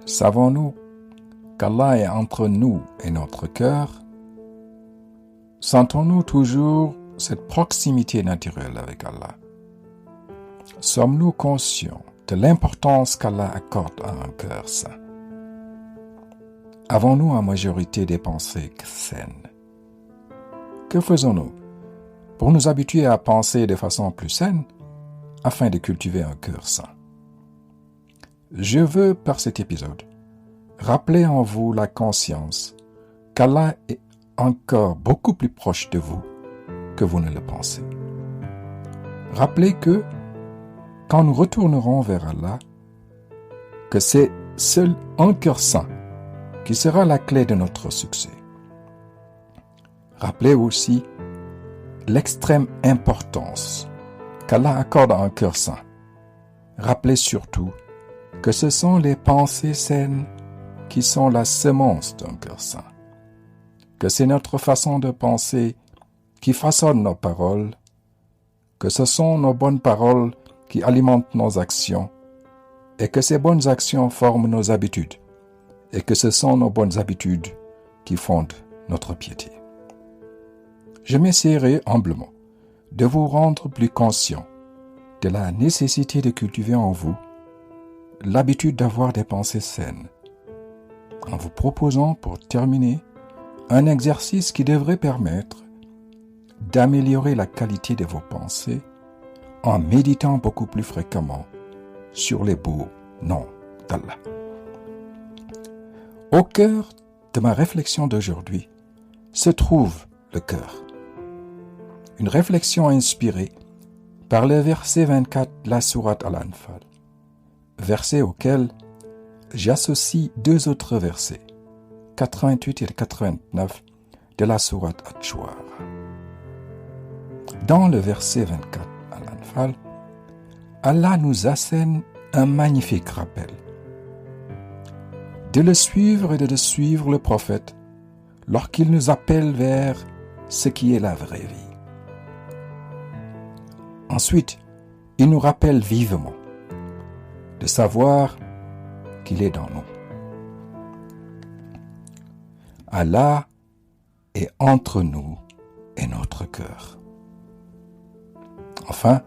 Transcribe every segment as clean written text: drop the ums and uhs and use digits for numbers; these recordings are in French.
Savons-nous qu'Allah est entre nous et notre cœur? Sentons-nous toujours cette proximité naturelle avec Allah? Sommes-nous conscients de l'importance qu'Allah accorde à un cœur saint? Avons-nous en majorité des pensées saines? Que faisons-nous pour nous habituer à penser de façon plus saine afin de cultiver un cœur saint? Je veux, par cet épisode, rappeler en vous la conscience qu'Allah est encore beaucoup plus proche de vous que vous ne le pensez. Rappelez que, quand nous retournerons vers Allah, que c'est seul un cœur saint qui sera la clé de notre succès. Rappelez aussi l'extrême importance qu'Allah accorde à un cœur saint. Rappelez surtout que ce sont les pensées saines qui sont la semence d'un cœur saint, que c'est notre façon de penser qui façonne nos paroles, que ce sont nos bonnes paroles qui alimentent nos actions, et que ces bonnes actions forment nos habitudes, et que ce sont nos bonnes habitudes qui fondent notre piété. Je m'essaierai humblement de vous rendre plus conscient de la nécessité de cultiver en vous l'habitude d'avoir des pensées saines, en vous proposant pour terminer un exercice qui devrait permettre d'améliorer la qualité de vos pensées en méditant beaucoup plus fréquemment sur les beaux noms d'Allah. Au cœur de ma réflexion d'aujourd'hui se trouve le cœur. Une réflexion inspirée par le verset 24 de la sourate Al-Anfal, verset auquel j'associe deux autres versets, 88 et 89 de la sourate At-Shuara. Dans le verset 24 Al-Anfal, Allah nous assène un magnifique rappel de le suivre et de suivre le prophète lorsqu'il nous appelle vers ce qui est la vraie vie. Ensuite, il nous rappelle vivement de savoir qu'il est dans nous. Allah est entre nous et notre cœur. Enfin,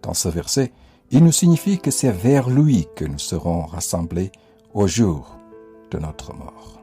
dans ce verset, il nous signifie que c'est vers lui que nous serons rassemblés au jour de notre mort.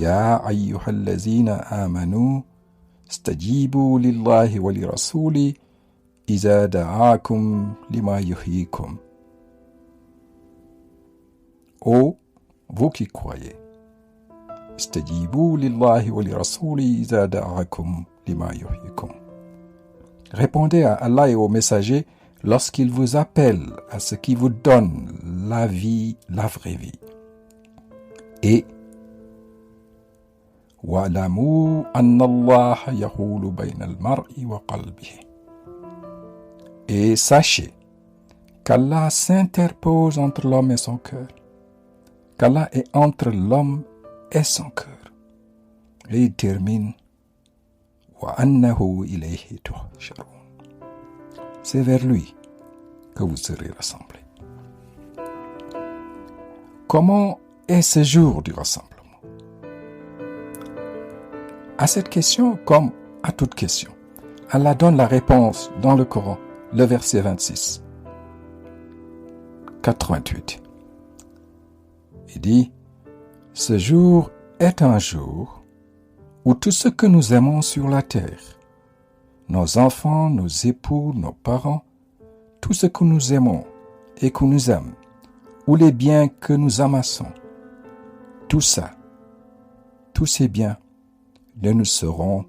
يا أيها الذين آمنوا استجيبوا لله ولرسوله إذا دعاكم لما يحييكم. Ô vous qui croyez, استجيبوا لله ولرسوله إذا دعاكم لما يحييكم. Répondez à Allah et aux messagers lorsqu'ils vous appellent à ce qui vous donne la vie, la vraie vie. Et وَاعْلَمُوا أَنَّ اللَّهَ يَحُولُ بَيْنَ الْمَرْءِ وَقَلْبِهِ. Et sachez qu'Allah s'interpose entre l'homme et son cœur, qu'Allah est entre l'homme et son cœur. Et il termine وَأَنَّهُ إِلَيْهِ تُحْشَرُونَ. C'est vers lui que vous serez rassemblés. Comment est ce jour du rassemblement? À cette question, comme à toute question, Allah donne la réponse dans le Coran, le verset 26. 88. Il dit, ce jour est un jour où tout ce que nous aimons sur la terre, nos enfants, nos époux, nos parents, tout ce que nous aimons et que nous aimons, ou les biens que nous amassons, tout ça, tous ces biens ne nous seront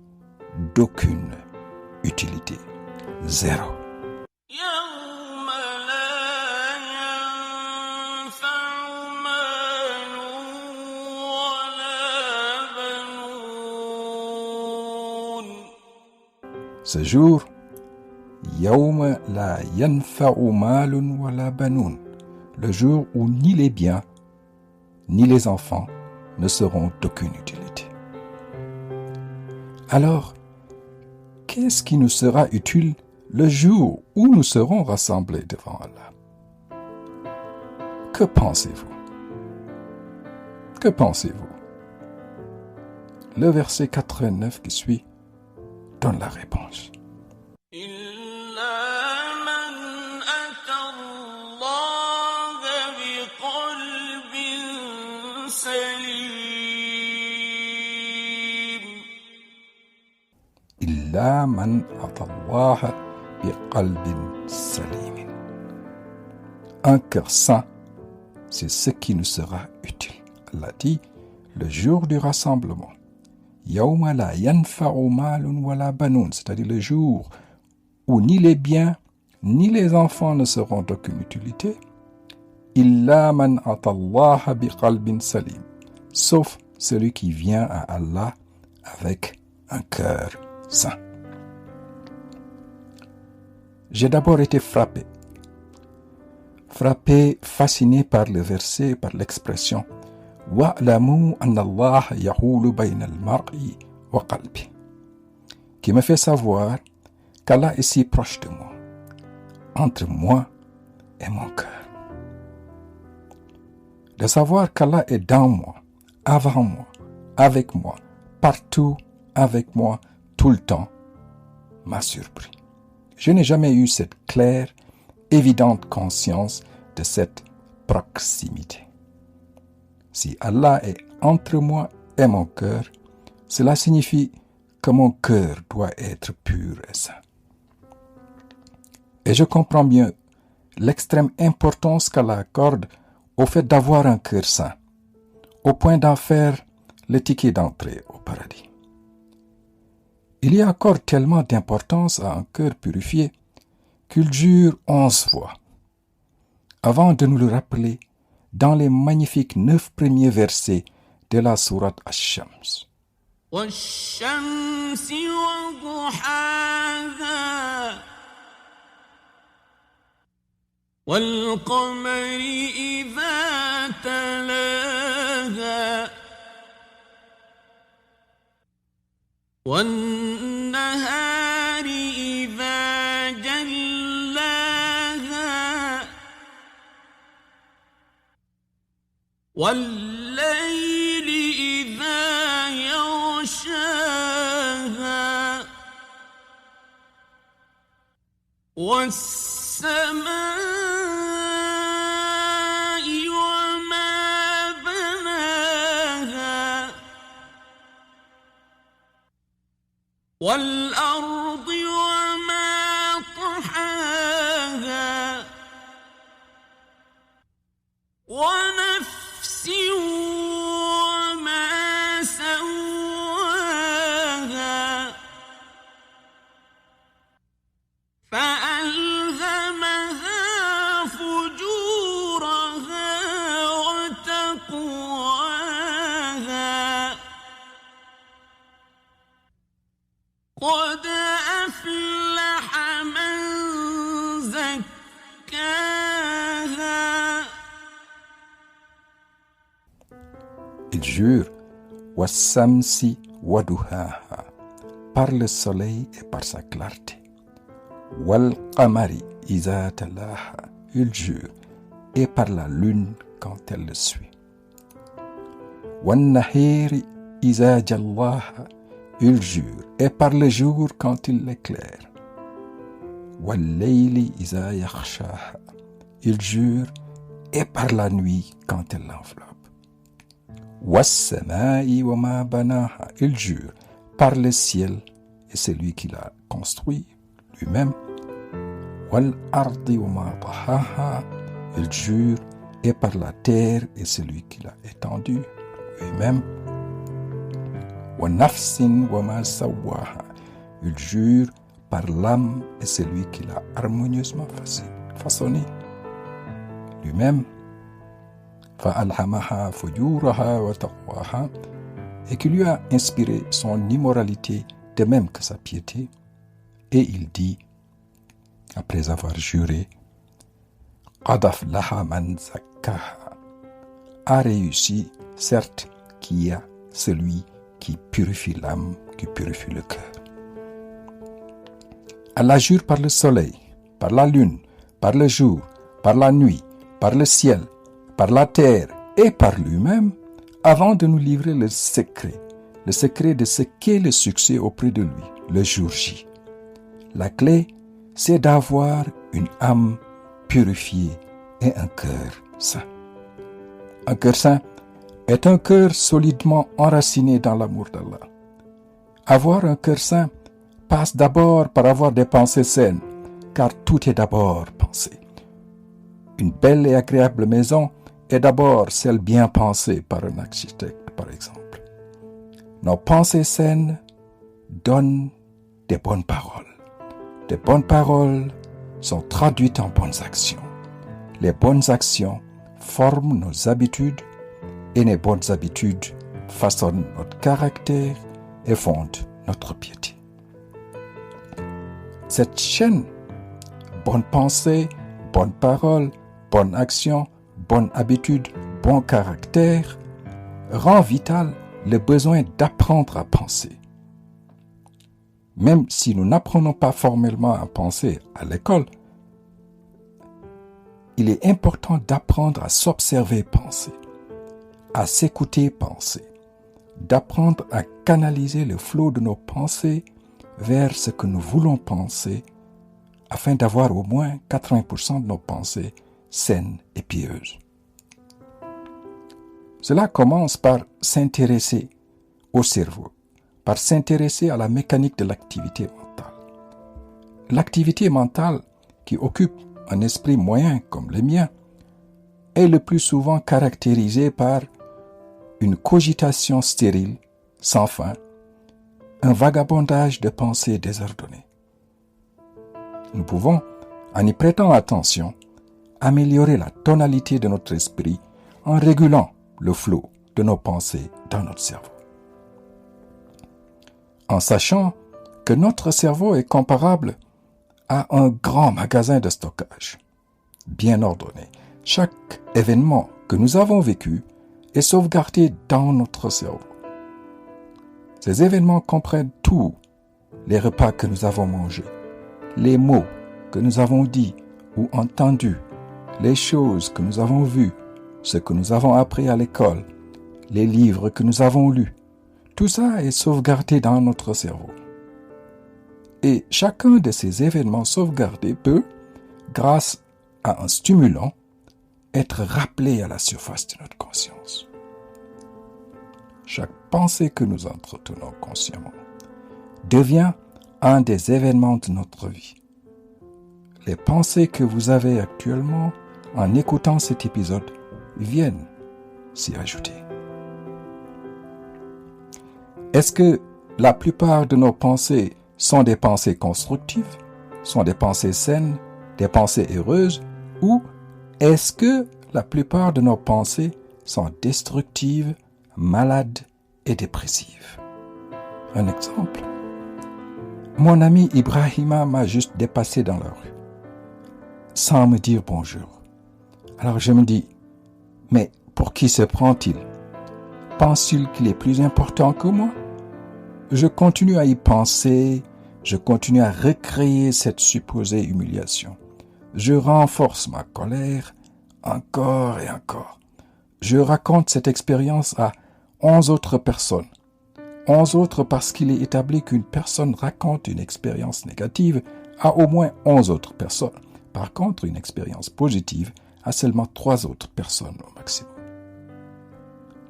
d'aucune utilité. Zéro. Ce jour, يوم لا ينفع مال ولا بنون, le jour où ni les biens, ni les enfants ne seront d'aucune utilité. Alors, qu'est-ce qui nous sera utile le jour où nous serons rassemblés devant Allah? Que pensez-vous? Que pensez-vous? Le verset 89 qui suit donne la réponse. إلا من أتى الله بقلب سليم. Un cœur saint, c'est ce qui nous sera utile. Allah dit, le jour du rassemblement, يوم لا ينفع مال ولا بنون, c'est-à-dire le jour où ni les biens ni les enfants ne seront d'aucune utilité, إلا من أتى الله بقلب سليم, sauf celui qui vient à Allah avec un cœur saint. J'ai d'abord été frappé, fasciné par le verset, par l'expression وَأْلَمُوا أَنَّ اللَّهَ يَحُولُ بَيْنَ الْمَرْءِ وَقَلْبِهِ, qui me fait savoir qu'Allah est si proche de moi, entre moi et mon cœur. De savoir qu'Allah est dans moi, avant moi, avec moi, partout avec moi, tout le temps, m'a surpris. Je n'ai jamais eu cette claire, évidente conscience de cette proximité. Si Allah est entre moi et mon cœur, cela signifie que mon cœur doit être pur et saint. Et je comprends bien l'extrême importance qu'Allah accorde au fait d'avoir un cœur saint, au point d'en faire le ticket d'entrée au paradis. Il y accorde tellement d'importance à un cœur purifié qu'il jure 11 fois, avant de nous le rappeler dans les magnifiques 9 premiers versets de la sourate Ash-Shams. وَالشَّمْسِ وَضُحَاهَا وَالْقَمَرِ إِذَا تَلَاهَا وَالنَّهَارِ إِذَا جَلَّاهَا وَاللَّيْلِ إِذَا يَغْشَاهَا وَالسَّمَاءِ وَمَا بَنَاهَا وَالْأَرْضِ وَمَا طَحَاهَا وَنَفْسٍ وَمَا سَوَّاهَا فَأَلْهَمَهَا فُجُورَهَا وَتَقْوَاهَا قَدْ أَفْلَحَ مَنْ زَكَّاهَا. Il jure وَالسَّمْسِ وَضُحَاهَا, par le soleil et par sa clarté. وَالْقَمَرِ إِذَا تَلَاهَا, il jure, et par la lune quand elle le suit. وَالنَّهَارِ إِذَا جَلَّاهَا, il jure, et par le jour quand il l'éclaire. وَاللَّيْلِ إِذَا يَغْشَاهَا, il jure, et par la nuit quand elle l'enveloppe. Was-samaa'i wa ma banaha, il jure par le ciel et celui qui l'a construit lui-même. Wal-ardi wa ma tahaha, il jure et par la terre et celui qui l'a étendue lui-même. Wa nafsin wa ma sawwaha, il jure par l'âme et celui qui l'a harmonieusement façonné lui-même. Fa'alhamaha fujuraha wa taqwaha, et qui lui a inspiré son immoralité de même que sa piété. Et il dit, après avoir juré, Qad aflaha man zakkaha, a réussi, certes, qui a celui qui purifie l'âme, qui purifie le cœur. Allah jure par le soleil, par la lune, par le jour, par la nuit, par le ciel, par la terre et par lui-même, avant de nous livrer le secret de ce qu'est le succès auprès de lui, le jour J. La clé, c'est d'avoir une âme purifiée et un cœur saint. Un cœur saint est un cœur solidement enraciné dans l'amour d'Allah. Avoir un cœur saint passe d'abord par avoir des pensées saines, car tout est d'abord pensée. Une belle et agréable maison est d'abord celle bien pensée par un architecte, par exemple. Nos pensées saines donnent des bonnes paroles. Les bonnes paroles sont traduites en bonnes actions. Les bonnes actions forment nos habitudes et les bonnes habitudes façonnent notre caractère et fondent notre piété. Cette chaîne, bonne pensée, bonne parole, bonne action, bonne habitude, bon caractère, rend vital le besoin d'apprendre à penser. Même si nous n'apprenons pas formellement à penser à l'école, il est important d'apprendre à s'observer penser, à s'écouter penser, d'apprendre à canaliser le flot de nos pensées vers ce que nous voulons penser, afin d'avoir au moins 80% de nos pensées saines et pieuses. Cela commence par s'intéresser au cerveau, par s'intéresser à la mécanique de l'activité mentale. L'activité mentale qui occupe un esprit moyen comme le mien est le plus souvent caractérisée par une cogitation stérile, sans fin, un vagabondage de pensées désordonnées. Nous pouvons, en y prêtant attention, améliorer la tonalité de notre esprit en régulant le flot de nos pensées dans notre cerveau. En sachant que notre cerveau est comparable à un grand magasin de stockage, bien ordonné. Chaque événement que nous avons vécu est sauvegardé dans notre cerveau. Ces événements comprennent tous les repas que nous avons mangés, les mots que nous avons dits ou entendus, les choses que nous avons vues, ce que nous avons appris à l'école, les livres que nous avons lus. Tout ça est sauvegardé dans notre cerveau. Et chacun de ces événements sauvegardés peut, grâce à un stimulant, être rappelé à la surface de notre conscience. Chaque pensée que nous entretenons consciemment devient un des événements de notre vie. Les pensées que vous avez actuellement en écoutant cet épisode viennent s'y ajouter. Est-ce que la plupart de nos pensées sont des pensées constructives, sont des pensées saines, des pensées heureuses, ou est-ce que la plupart de nos pensées sont destructives, malades et dépressives? Un exemple. Mon ami Ibrahima m'a juste dépassé dans la rue, sans me dire bonjour. Alors je me dis, mais pour qui se prend-il? Pense-t-il qu'il est plus important que moi? Je continue à y penser, je continue à recréer cette supposée humiliation. Je renforce ma colère encore et encore. Je raconte cette expérience à 11 autres personnes. 11 autres parce qu'il est établi qu'une personne raconte une expérience négative à au moins 11 autres personnes. Par contre, une expérience positive à seulement 3 autres personnes au maximum.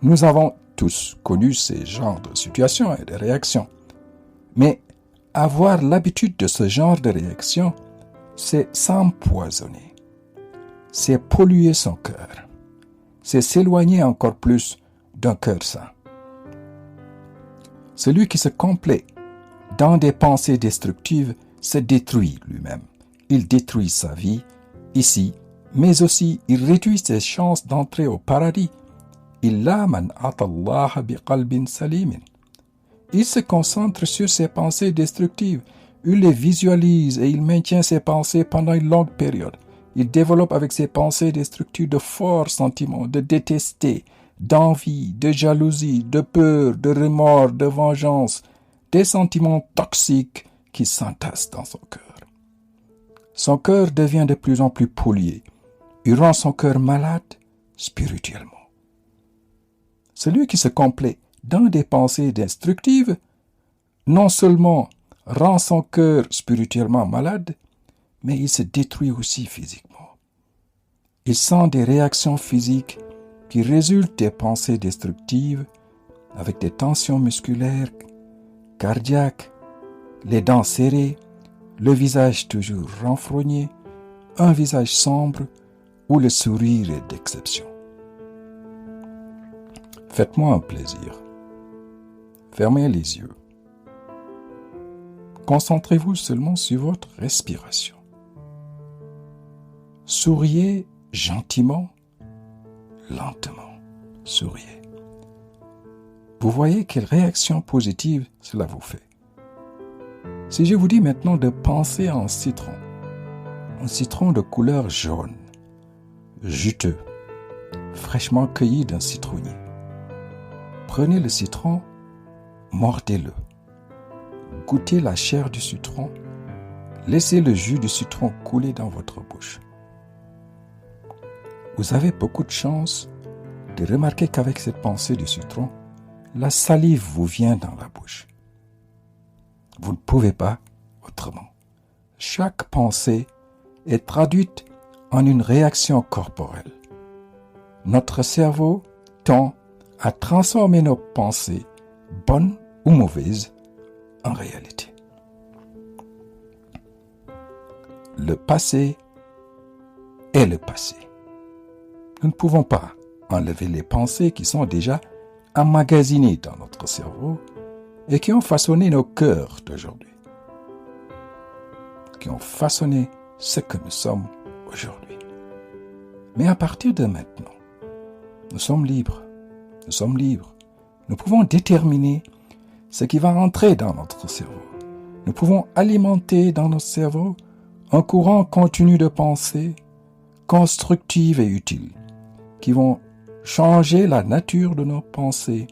Nous avons tous connu ces genres de situations et de réactions. Mais avoir l'habitude de ce genre de réaction, c'est s'empoisonner. C'est polluer son cœur. C'est s'éloigner encore plus d'un cœur sain. Celui qui se complaît dans des pensées destructives se détruit lui-même. Il détruit sa vie ici, mais aussi il réduit ses chances d'entrer au paradis. Illa man atallaha biqalbin salimin. Il se concentre sur ses pensées destructives. Il les visualise et il maintient ses pensées pendant une longue période. Il développe avec ses pensées destructives de forts sentiments de détester, d'envie, de jalousie, de peur, de remords, de vengeance, des sentiments toxiques qui s'entassent dans son cœur. Son cœur devient de plus en plus pollué. Il rend son cœur malade spirituellement. Celui qui se complaît dans des pensées destructives, non seulement rend son cœur spirituellement malade, mais il se détruit aussi physiquement. Il sent des réactions physiques qui résultent des pensées destructives avec des tensions musculaires, cardiaques, les dents serrées, le visage toujours renfrogné, un visage sombre où le sourire est d'exception. Faites-moi un plaisir. Fermez les yeux. Concentrez-vous seulement sur votre respiration. Souriez gentiment, lentement. Souriez. Vous voyez quelle réaction positive cela vous fait. Si je vous dis maintenant de penser à un citron de couleur jaune, juteux, fraîchement cueilli d'un citronnier. Prenez le citron, mordez-le. Goûtez la chair du citron, laissez le jus du citron couler dans votre bouche. Vous avez beaucoup de chance de remarquer qu'avec cette pensée du citron, la salive vous vient dans la bouche. Vous ne pouvez pas autrement. Chaque pensée est traduite en une réaction corporelle. Notre cerveau tend à transformer nos pensées, bonnes ou mauvaises, en réalité. Le passé est le passé. Nous ne pouvons pas enlever les pensées qui sont déjà emmagasinées dans notre cerveau et qui ont façonné nos cœurs d'aujourd'hui, qui ont façonné ce que nous sommes aujourd'hui. Mais à partir de maintenant, nous sommes libres. Nous sommes libres. Nous pouvons déterminer ce qui va entrer dans notre cerveau. Nous pouvons alimenter dans notre cerveau un courant continu de pensées constructives et utiles qui vont changer la nature de nos pensées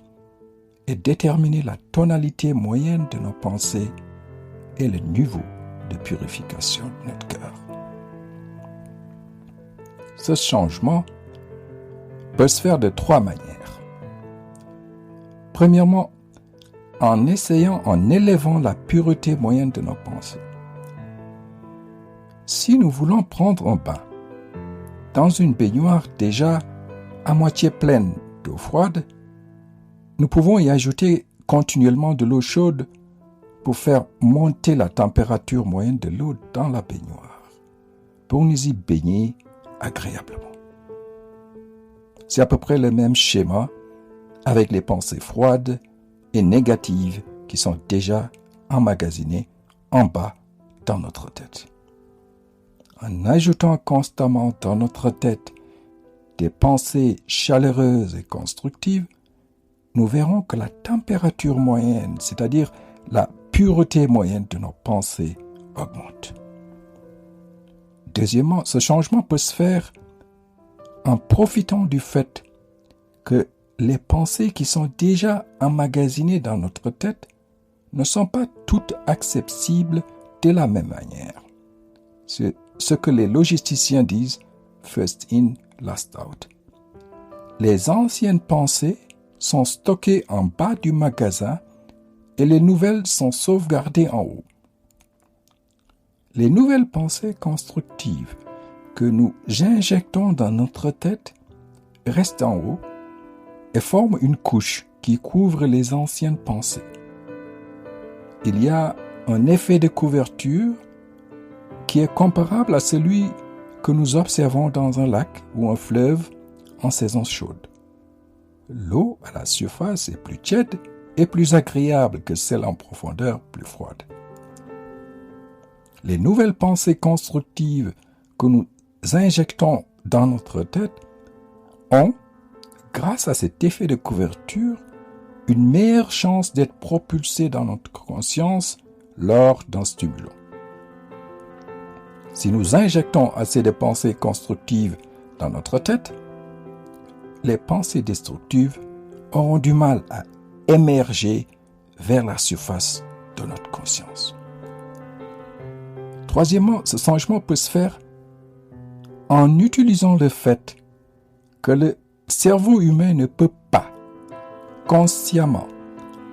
et déterminer la tonalité moyenne de nos pensées et le niveau de purification de notre cœur. Ce changement peut se faire de 3 manières. Premièrement, en élevant la pureté moyenne de nos pensées. Si nous voulons prendre un bain dans une baignoire déjà à moitié pleine d'eau froide, nous pouvons y ajouter continuellement de l'eau chaude pour faire monter la température moyenne de l'eau dans la baignoire, pour nous y baigner agréablement. C'est à peu près le même schéma avec les pensées froides et négatives qui sont déjà emmagasinées en bas dans notre tête. En ajoutant constamment dans notre tête des pensées chaleureuses et constructives, nous verrons que la température moyenne, c'est-à-dire la pureté moyenne de nos pensées, augmente. Deuxièmement, ce changement peut se faire en profitant du fait que les pensées qui sont déjà emmagasinées dans notre tête ne sont pas toutes accessibles de la même manière. C'est ce que les logisticiens disent « first in, last out ». Les anciennes pensées sont stockées en bas du magasin et les nouvelles sont sauvegardées en haut. Les nouvelles pensées constructives que nous injectons dans notre tête restent en haut et forment une couche qui couvre les anciennes pensées. Il y a un effet de couverture qui est comparable à celui que nous observons dans un lac ou un fleuve en saison chaude. L'eau à la surface est plus tiède et plus agréable que celle en profondeur plus froide. Les nouvelles pensées constructives que nous injectons dans notre tête ont, grâce à cet effet de couverture, une meilleure chance d'être propulsées dans notre conscience lors d'un stimulant. Si nous injectons assez de pensées constructives dans notre tête, les pensées destructives auront du mal à émerger vers la surface de notre conscience. Troisièmement, ce changement peut se faire en utilisant le fait que le cerveau humain ne peut pas consciemment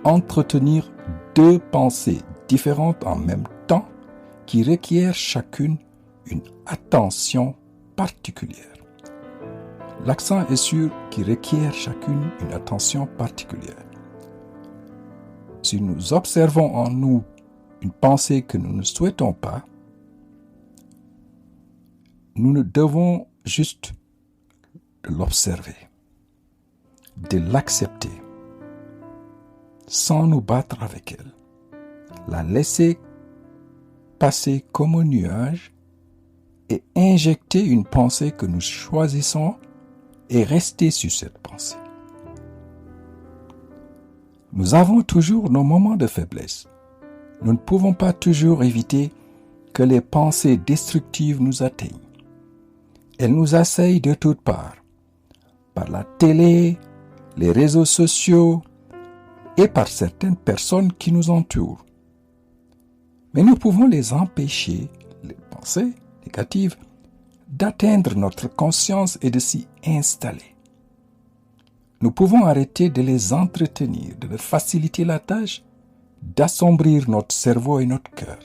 entretenir deux pensées différentes en même temps qui requièrent chacune une attention particulière. L'accent est sur qui requiert chacune une attention particulière. Si nous observons en nous une pensée que nous ne souhaitons pas, nous ne devons juste de l'observer, de l'accepter, sans nous battre avec elle, la laisser passer comme un nuage et injecter une pensée que nous choisissons et rester sur cette pensée. Nous avons toujours nos moments de faiblesse. Nous ne pouvons pas toujours éviter que les pensées destructives nous atteignent. Elles nous assaillent de toutes parts, par la télé, les réseaux sociaux et par certaines personnes qui nous entourent. Mais nous pouvons les empêcher, les pensées négatives, d'atteindre notre conscience et de s'y installer. Nous pouvons arrêter de les entretenir, de leur faciliter la tâche, d'assombrir notre cerveau et notre cœur.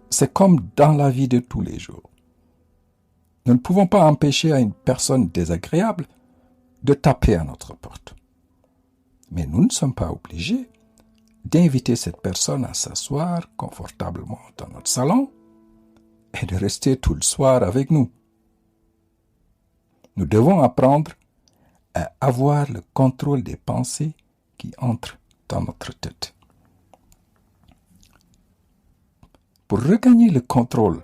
C'est comme dans la vie de tous les jours. Nous ne pouvons pas empêcher à une personne désagréable de taper à notre porte. Mais nous ne sommes pas obligés d'inviter cette personne à s'asseoir confortablement dans notre salon et de rester tout le soir avec nous. Nous devons apprendre à avoir le contrôle des pensées qui entrent dans notre tête. Pour regagner le contrôle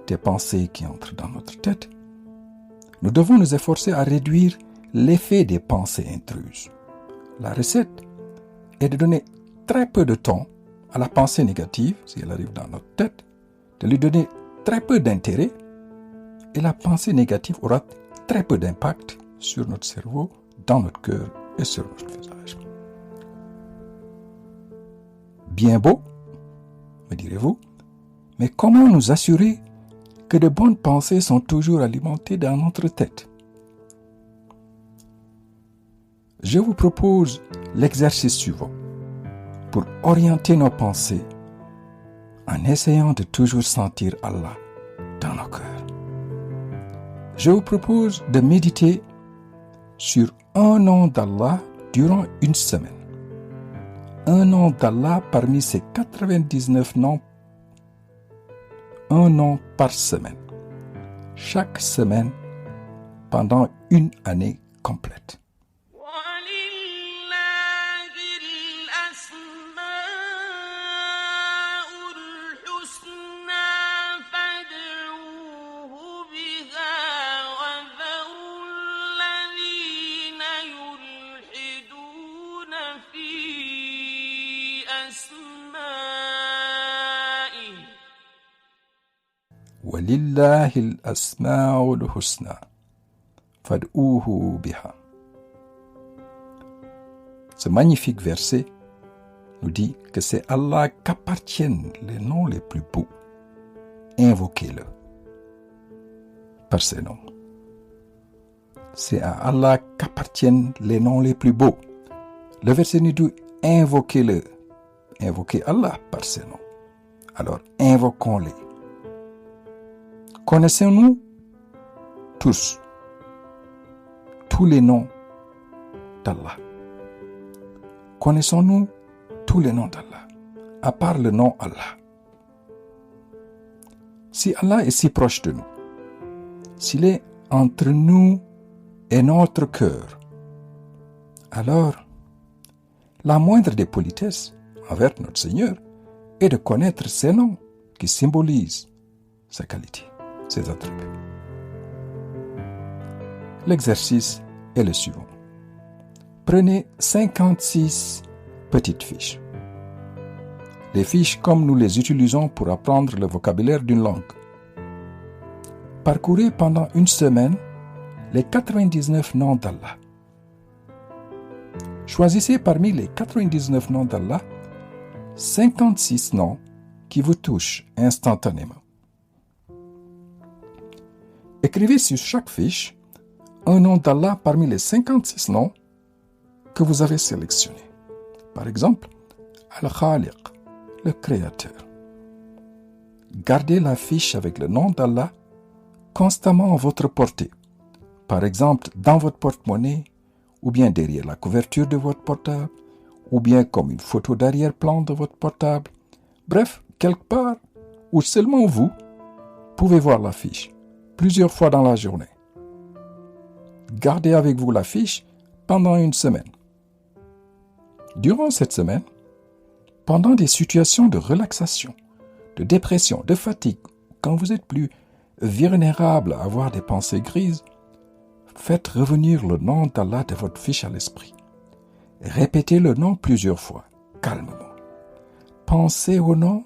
des pensées qui entrent dans notre tête, nous devons nous efforcer à réduire l'effet des pensées intruses. La recette est de donner très peu de temps à la pensée négative, si elle arrive dans notre tête, de lui donner très peu d'intérêt, et la pensée négative aura très peu d'impact sur notre cerveau, dans notre cœur et sur notre visage. Bien beau, me direz-vous, mais comment nous assurer que de bonnes pensées sont toujours alimentées dans notre tête? Je vous propose l'exercice suivant pour orienter nos pensées en essayant de toujours sentir Allah dans nos cœurs. Je vous propose de méditer sur un nom d'Allah durant une semaine. Un nom d'Allah parmi ces 99 noms, un nom par semaine. Chaque semaine pendant une année complète. وَلِلَّهِ الْأَسْمَاءُ الْحُسْنَى فَادْعُوهُ بِهَا. Ce magnifique verset nous dit que c'est à Allah qu'appartiennent les noms les plus beaux. Invoquez-le par ces noms. C'est à Allah qu'appartiennent les noms les plus beaux. Le verset nous dit invoquez-le. Invoquez Allah par ces noms. Alors invoquons-les. Connaissons-nous tous les noms d'Allah? Connaissons-nous tous les noms d'Allah, à part le nom Allah? Si Allah est si proche de nous, s'il est entre nous et notre cœur, alors la moindre des politesses envers notre Seigneur est de connaître ses noms qui symbolisent sa qualité, ses attributs. L'exercice est le suivant. Prenez 56 petites fiches. Les fiches comme nous les utilisons pour apprendre le vocabulaire d'une langue. Parcourez pendant une semaine les 99 noms d'Allah. Choisissez parmi les 99 noms d'Allah 56 noms qui vous touchent instantanément. Écrivez sur chaque fiche un nom d'Allah parmi les 56 noms que vous avez sélectionnés. Par exemple, Al-Khaliq, le Créateur. Gardez la fiche avec le nom d'Allah constamment à votre portée. Par exemple, dans votre porte-monnaie, ou bien derrière la couverture de votre portable, ou bien comme une photo d'arrière-plan de votre portable. Bref, quelque part où seulement vous pouvez voir la fiche plusieurs fois dans la journée. Gardez avec vous la fiche pendant une semaine. Durant cette semaine, pendant des situations de relaxation, de dépression, de fatigue, quand vous êtes plus vulnérable à avoir des pensées grises, faites revenir le nom d'Allah de votre fiche à l'esprit. Répétez le nom plusieurs fois, calmement. Pensez au nom.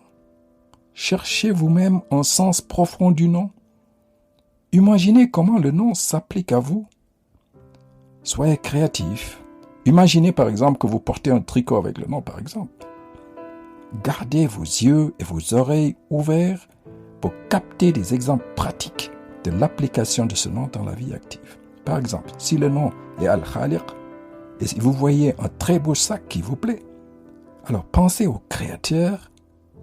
Cherchez vous-même un sens profond du nom. Imaginez comment le nom s'applique à vous. Soyez créatif. Imaginez par exemple que vous portez un tricot avec le nom, par exemple. Gardez vos yeux et vos oreilles ouverts pour capter des exemples pratiques de l'application de ce nom dans la vie active. Par exemple, si le nom est Al-Khaliq et si vous voyez un très beau sac qui vous plaît, alors pensez au créateur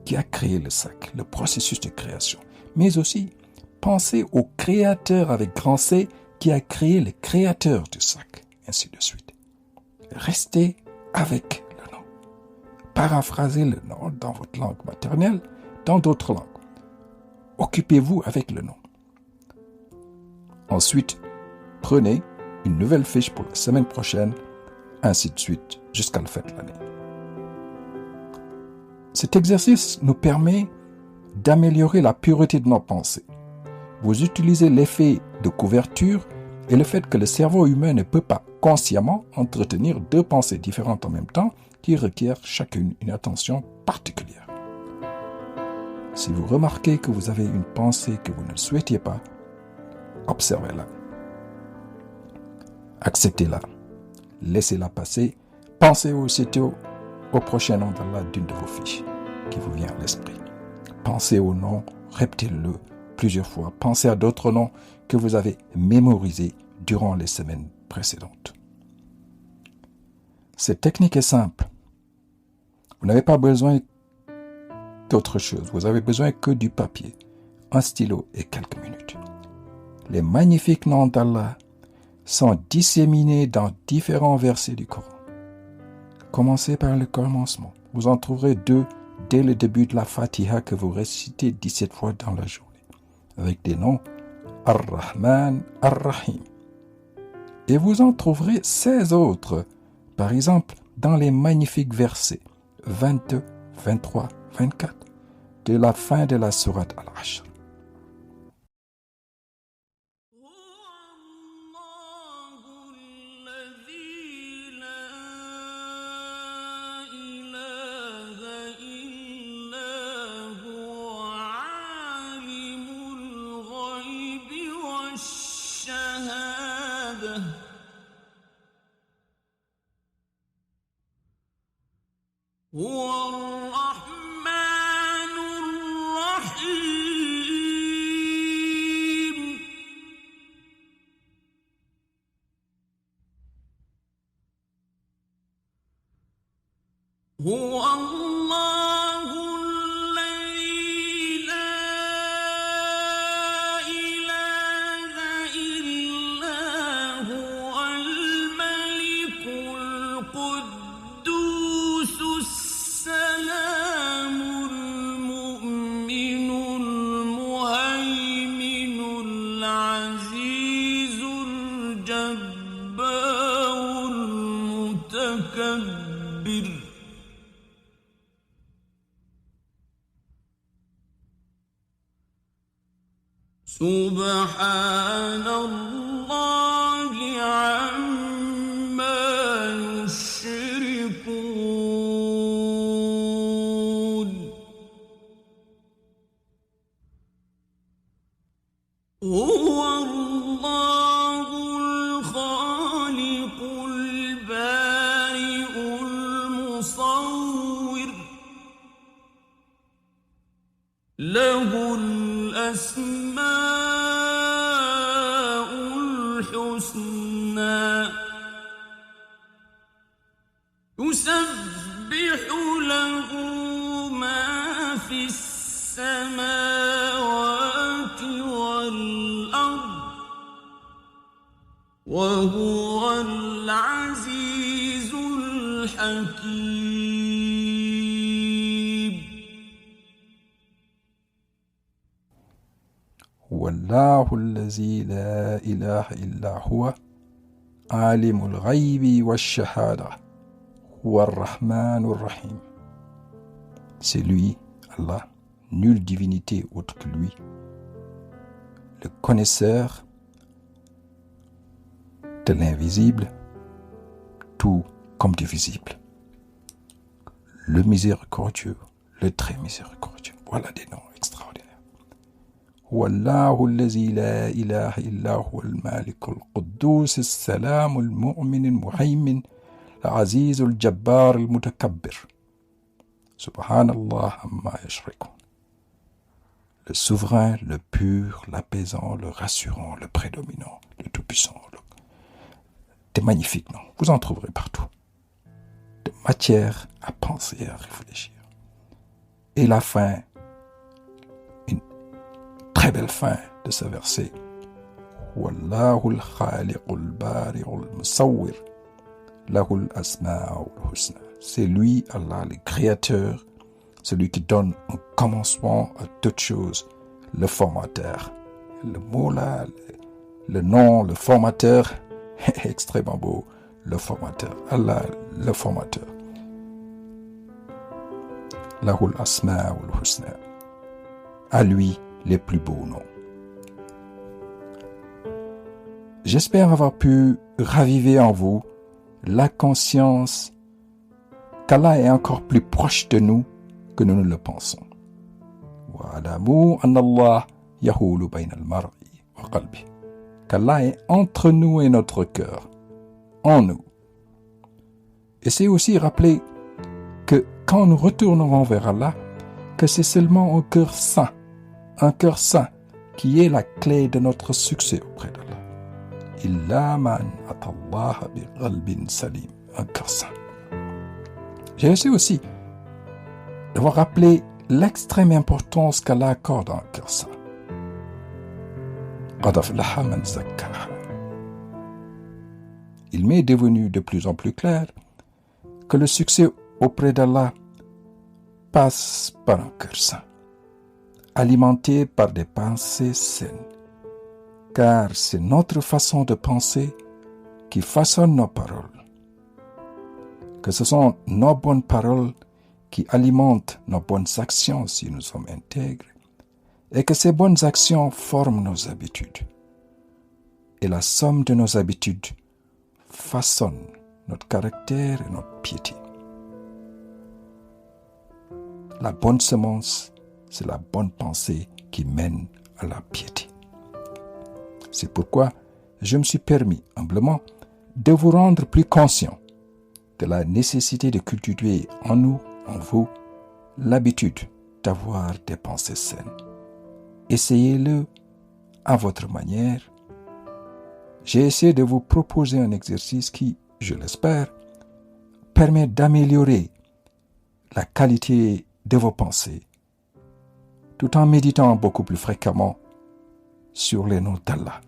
qui a créé le sac, le processus de création. Mais aussi, pensez au créateur avec grand C qui a créé le créateur du sac, ainsi de suite. Restez avec le nom. Paraphrasez le nom dans votre langue maternelle, dans d'autres langues. Occupez-vous avec le nom. Ensuite, prenez une nouvelle fiche pour la semaine prochaine, ainsi de suite, jusqu'à la fin de l'année. Cet exercice nous permet d'améliorer la pureté de nos pensées. Vous utilisez l'effet de couverture et le fait que le cerveau humain ne peut pas consciemment entretenir deux pensées différentes en même temps qui requièrent chacune une attention particulière. Si vous remarquez que vous avez une pensée que vous ne souhaitiez pas, observez-la. Acceptez-la. Laissez-la passer. Pensez aussitôt au prochain nom d'Allah d'une de vos fiches qui vous vient à l'esprit. Pensez au nom, répétez-le plusieurs fois. Pensez à d'autres noms que vous avez mémorisés durant les semaines précédentes. Cette technique est simple. Vous n'avez pas besoin d'autre chose. Vous avez besoin que du papier, un stylo et quelques minutes. Les magnifiques noms d'Allah sont disséminés dans différents versets du Coran. Commencez par le commencement. Vous en trouverez 2 dès le début de la Fatiha que vous récitez 17 fois dans la journée, avec des noms Ar-Rahman, Ar-Rahim. Et vous en trouverez 16 autres, par exemple dans les magnifiques versets 22, 23, 24 de la fin de la sourate Al-Ashr. هو الرحمن الرحيم سبحان الله عما يشركون هو الله الخالق البارئ المصور له الأسماء الحسنى يسبح له ما في السماوات والأرض وهو العزيز الحكيم والله الذي لا إله إلا هو عالم الغيب والشهادة هو الرحمن الرحيم. C'est lui, Allah, nulle divinité autre que lui, le connaisseur de l'invisible, tout comme du visible, le miséricordieux, le très miséricordieux. Voilà des noms extraordinaires. والله الذي لا إله إلا هو المالك القدوس السلام المؤمن المهيمن العزيز الجبار المتكبر سبحان الله عما يشركون. Le souverain, le pur, l'apaisant, le rassurant, le prédominant, le tout-puissant. Des magnifiques noms, vous en trouverez partout. De matière à penser et à réfléchir. Et la fin, très belle fin de ce verset. Wallahu al-khaliqul bari'ul musawwir lahul asma'ul husna. C'est lui, Allah, le créateur, celui qui donne un commencement à toute chose, le formateur. Le mot là, le nom, le formateur, extrêmement beau, le formateur. Allah, le formateur. Lahul asma'ul husna. À lui, les plus beaux noms. J'espère avoir pu raviver en vous la conscience qu'Allah est encore plus proche de nous que nous ne le pensons. وَعَلَمُوا أَنَّ اللَّهَ يَحُولُ بَيْنَ الْمَرْءِ وَقَلْبِهِ. Qu'Allah est entre nous et notre cœur, en nous. Et c'est aussi rappeler que quand nous retournerons vers Allah, que c'est seulement un cœur saint qui est la clé de notre succès auprès d'Allah. Illa man atallaha bi qalbin salim, un cœur saint. J'ai essayé aussi d'avoir rappelé l'extrême importance qu'Allah accorde à un cœur saint. Qad aflaha man zakkaha. Il m'est devenu de plus en plus clair que le succès auprès d'Allah passe par un cœur saint, alimenté par des pensées saines, car c'est notre façon de penser qui façonne nos paroles, que ce sont nos bonnes paroles qui alimentent nos bonnes actions si nous sommes intègres, et que ces bonnes actions forment nos habitudes. Et la somme de nos habitudes façonne notre caractère et notre piété. La bonne semence, c'est la bonne pensée qui mène à la piété. C'est pourquoi je me suis permis humblement de vous rendre plus conscient de la nécessité de cultiver en nous, en vous, l'habitude d'avoir des pensées saines. Essayez-le à votre manière. J'ai essayé de vous proposer un exercice qui, je l'espère, permet d'améliorer la qualité de vos pensées, tout en méditant beaucoup plus fréquemment sur les noms d'Allah,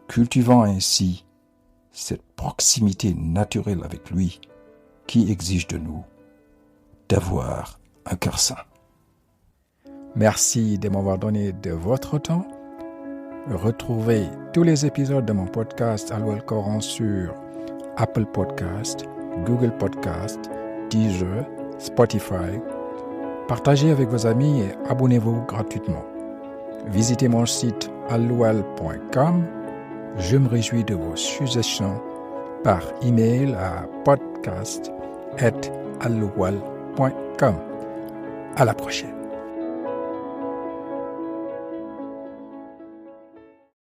cultivant ainsi cette proximité naturelle avec lui qui exige de nous d'avoir un cœur saint. Merci de m'avoir donné de votre temps. Retrouvez tous les épisodes de mon podcast Allo El Coran sur Apple Podcast, Google Podcast, Deezer, Spotify. Partagez avec vos amis et abonnez-vous gratuitement. Visitez mon site alloual.com. Je me réjouis de vos suggestions par email à podcast@alloual.com. À la prochaine.